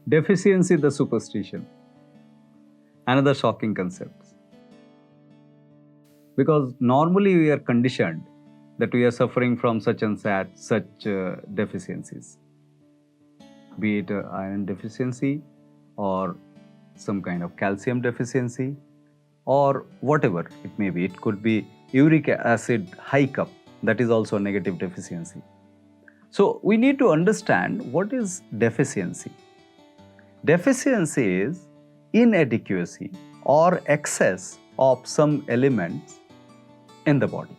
Deficiency, the superstition. Another shocking concept. Because normally we are conditioned that we are suffering from such and such deficiencies. Be it iron deficiency or some kind of calcium deficiency or whatever it may be. It could be uric acid high cup, that is also a negative deficiency. So we need to understand what is deficiency. Deficiency is inadequacy or excess of some elements in the body.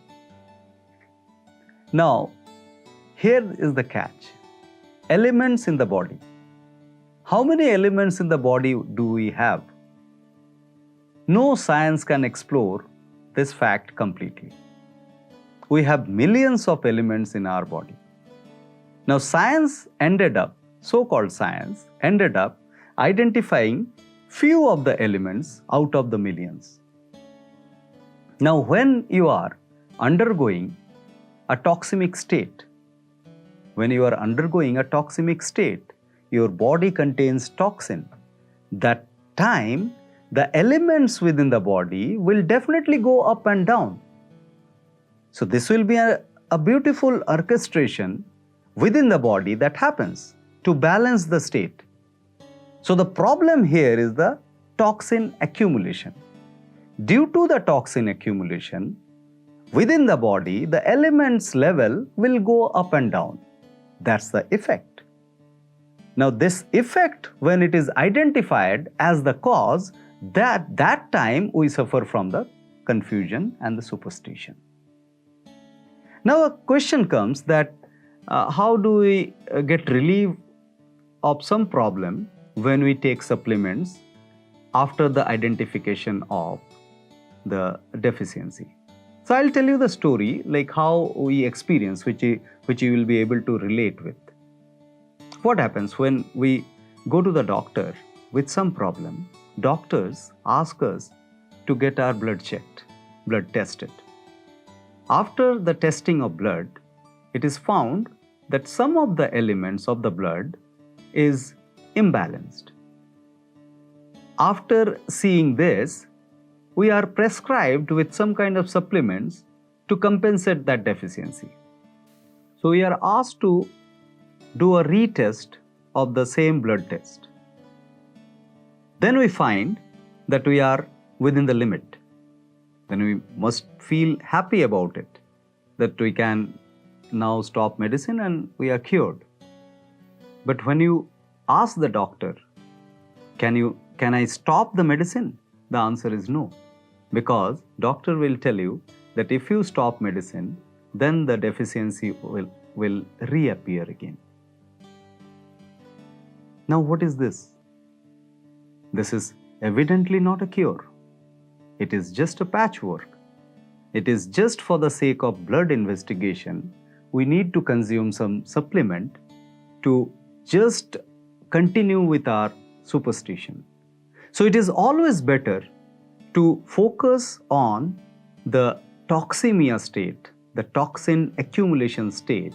Now, here is the catch. Elements in the body. How many elements in the body do we have? No science can explore this fact completely. We have millions of elements in our body. Now, so-called science ended up identifying few of the elements out of the millions. Now, when you are undergoing a toxemic state, your body contains toxin. That time, the elements within the body will definitely go up and down. So this will be a beautiful orchestration within the body that happens to balance the state. So the problem here is the toxin accumulation. Due to the toxin accumulation, within the body, the elements level will go up and down. That's the effect. Now this effect, when it is identified as the cause, that time we suffer from the confusion and the superstition. Now a question comes that how do we get relief of some problem when we take supplements after the identification of the deficiency? So I'll tell you the story, like how we experience, which you will be able to relate with. What happens when we go to the doctor with some problem? Doctors ask us to get our blood checked, blood tested. After the testing of blood, it is found that some of the elements of the blood is imbalanced. After seeing this, we are prescribed with some kind of supplements to compensate that deficiency. So we are asked to do a retest of the same blood test. Then we find that we are within the limit. Then we must feel happy about it, that we can now stop medicine and we are cured. But when you ask the doctor, can I stop the medicine? The answer is no. Because doctor will tell you that if you stop medicine, then the deficiency will reappear again. Now what is this? This is evidently not a cure. It is just a patchwork. It is just for the sake of blood investigation. We need to consume some supplement to just continue with our superstition. So it is always better to focus on the toxemia state, the toxin accumulation state,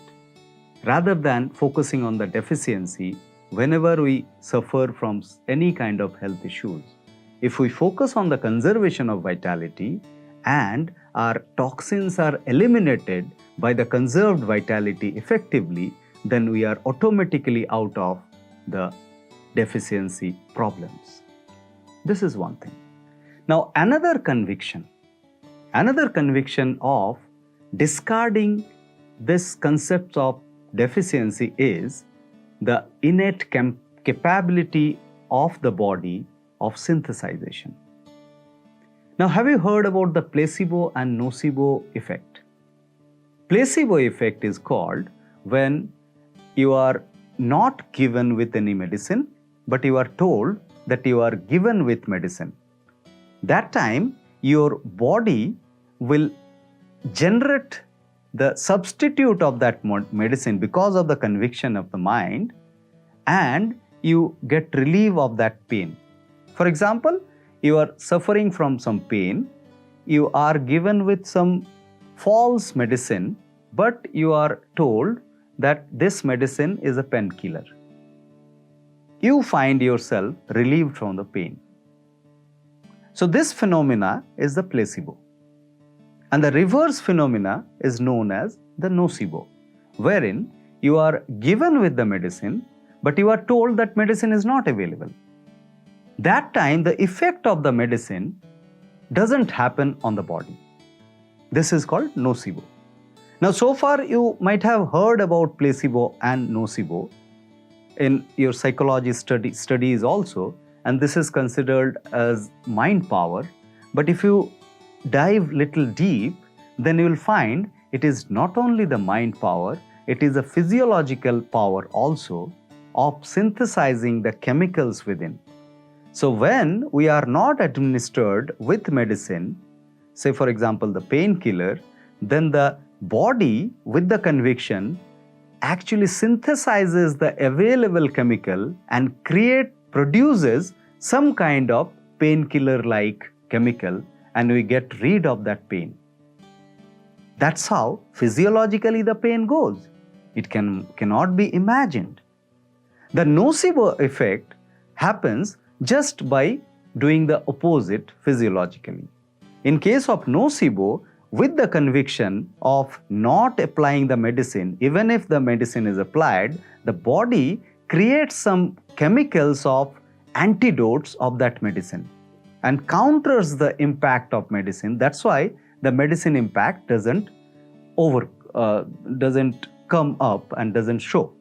rather than focusing on the deficiency whenever we suffer from any kind of health issues. If we focus on the conservation of vitality and our toxins are eliminated by the conserved vitality effectively, then we are automatically out of the deficiency problems. This is one thing. Now another conviction of discarding this concept of deficiency is the innate capability of the body of synthesization. Now, have you heard about the placebo and nocebo effect? Placebo effect is called when you are not given with any medicine, but you are told that you are given with medicine. That time, your body will generate the substitute of that medicine because of the conviction of the mind, and you get relief of that pain. For example, you are suffering from some pain, you are given with some false medicine, but you are told that this medicine is a painkiller. you find yourself relieved from the pain. So this phenomena is the placebo. And the reverse phenomena is known as the nocebo, wherein you are given with the medicine, but you are told that medicine is not available. That time, the effect of the medicine doesn't happen on the body. This is called nocebo. Now, so far you might have heard about placebo and nocebo in your psychology studies also, and this is considered as mind power. But if you dive little deep, then you will find it is not only the mind power, it is a physiological power also of synthesizing the chemicals within. So when we are not administered with medicine, say for example the painkiller, then the body with the conviction actually synthesizes the available chemical and produces some kind of painkiller like chemical, and we get rid of that pain. That's how physiologically the pain goes. It cannot be imagined. The nocebo effect happens just by doing the opposite physiologically. In case of nocebo, with the conviction of not applying the medicine, even if the medicine is applied, the body creates some chemicals of antidotes of that medicine and counters the impact of medicine. That's why the medicine impact doesn't come up and doesn't show.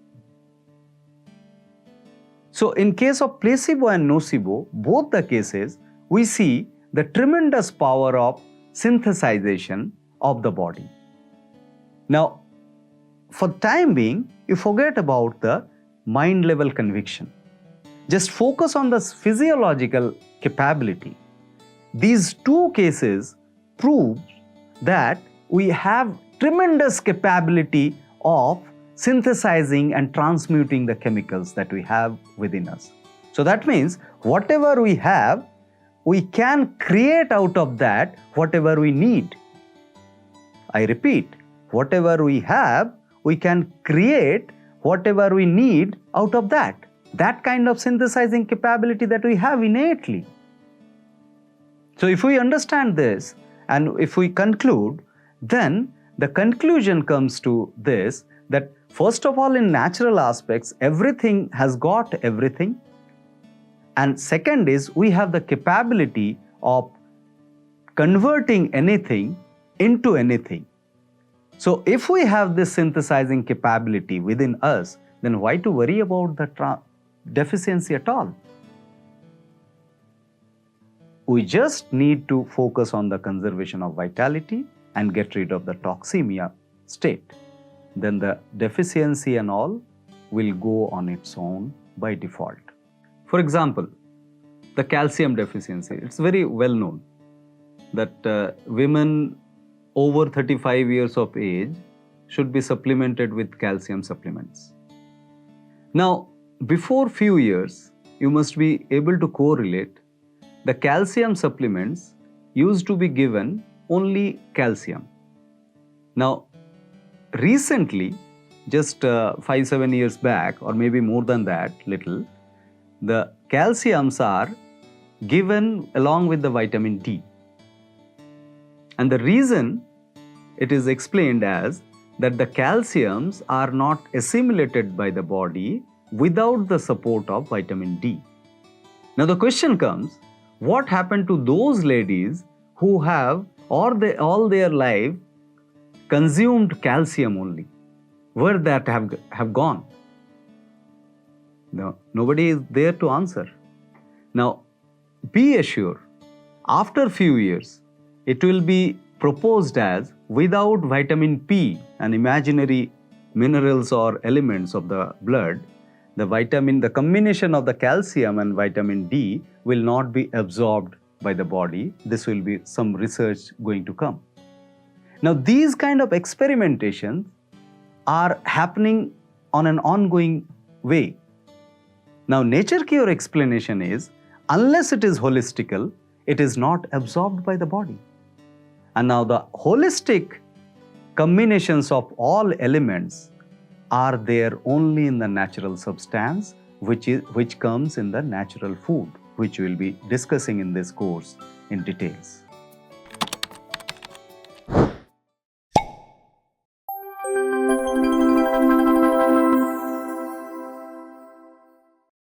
So in case of placebo and nocebo, both the cases, we see the tremendous power of synthesization of the body. Now, for the time being, you forget about the mind level conviction. Just focus on the physiological capability. These two cases prove that we have tremendous capability of synthesizing and transmuting the chemicals that we have within us. So that means whatever we have, we can create out of that whatever we need. I repeat, whatever we have, we can create whatever we need out of that. That kind of synthesizing capability that we have innately. So if we understand this and if we conclude, then the conclusion comes to this, that first of all, in natural aspects, everything has got everything. And second is, we have the capability of converting anything into anything. So if we have this synthesizing capability within us, then why to worry about the deficiency at all? We just need to focus on the conservation of vitality and get rid of the toxemia state. Then the deficiency and all will go on its own by default. For example, the calcium deficiency. It's very well known that women over 35 years of age should be supplemented with calcium supplements. Now, before few years, you must be able to correlate the calcium supplements used to be given only calcium. Now, recently, just 5-7 years back, or maybe more than that little, the calciums are given along with the vitamin D. And the reason it is explained as that the calciums are not assimilated by the body without the support of vitamin D. Now the question comes, what happened to those ladies who have all their life consumed calcium only? Where that have gone? No, nobody is there to answer. Now, be assured, after few years, it will be proposed as without vitamin P and imaginary minerals or elements of the blood, the combination of the calcium and vitamin D will not be absorbed by the body. This will be some research going to come. Now, these kind of experimentations are happening on an ongoing way. Now, nature cure explanation is, unless it is holistical, it is not absorbed by the body. And now the holistic combinations of all elements are there only in the natural substance, which comes in the natural food, which we'll be discussing in this course in details.